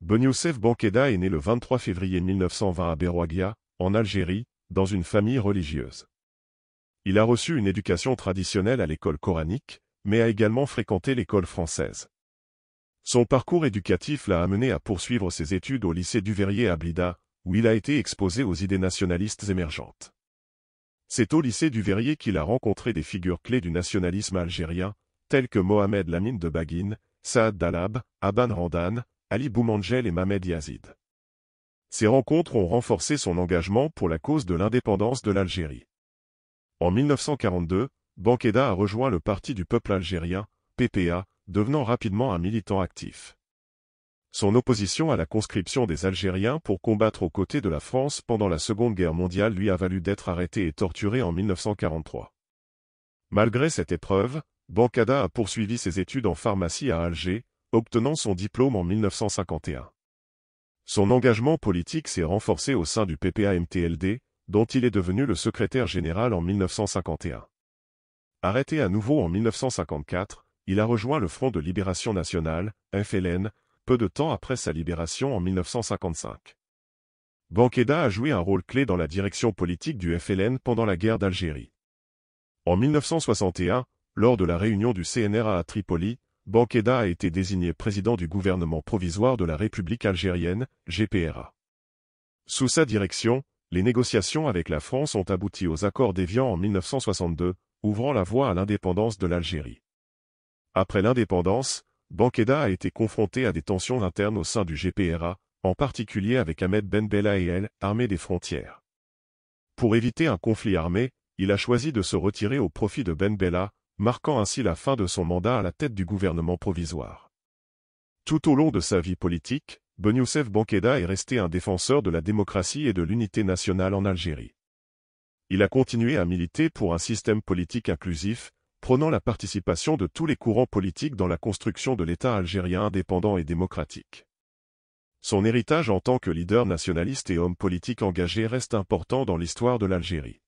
Bonyoussef Bankeda est né le 23 février 1920 à Berouaghia, en Algérie, dans une famille religieuse. Il a reçu une éducation traditionnelle à l'école coranique, mais a également fréquenté l'école française. Son parcours éducatif l'a amené à poursuivre ses études au lycée Duveyrier à Blida, où il a été exposé aux idées nationalistes émergentes. C'est au lycée Duveyrier qu'il a rencontré des figures clés du nationalisme algérien, telles que Mohamed Lamine de Baguine, Saad Dalab, Aban Randan, Ali Boumangel et Mamed Yazid. Ces rencontres ont renforcé son engagement pour la cause de l'indépendance de l'Algérie. En 1942, Bankeda a rejoint le Parti du peuple algérien, PPA, devenant rapidement un militant actif. Son opposition à la conscription des Algériens pour combattre aux côtés de la France pendant la Seconde Guerre mondiale lui a valu d'être arrêté et torturé en 1943. Malgré cette épreuve, Bankeda a poursuivi ses études en pharmacie à Alger, obtenant son diplôme en 1951. Son engagement politique s'est renforcé au sein du PPA-MTLD, dont il est devenu le secrétaire général en 1951. Arrêté à nouveau en 1954, il a rejoint le Front de Libération Nationale, FLN, peu de temps après sa libération en 1955. Bankeda a joué un rôle clé dans la direction politique du FLN pendant la guerre d'Algérie. En 1961, lors de la réunion du CNRA à Tripoli, Bankeda a été désigné président du gouvernement provisoire de la République algérienne, GPRA. Sous sa direction, les négociations avec la France ont abouti aux accords d'Évian en 1962, ouvrant la voie à l'indépendance de l'Algérie. Après l'indépendance, Bankeda a été confronté à des tensions internes au sein du GPRA, en particulier avec Ahmed Ben Bella et l'armée des frontières. Pour éviter un conflit armé, il a choisi de se retirer au profit de Ben Bella, marquant ainsi la fin de son mandat à la tête du gouvernement provisoire. Tout au long de sa vie politique, Bonyoussef Bankeda est resté un défenseur de la démocratie et de l'unité nationale en Algérie. Il a continué à militer pour un système politique inclusif, prônant la participation de tous les courants politiques dans la construction de l'État algérien indépendant et démocratique. Son héritage en tant que leader nationaliste et homme politique engagé reste important dans l'histoire de l'Algérie.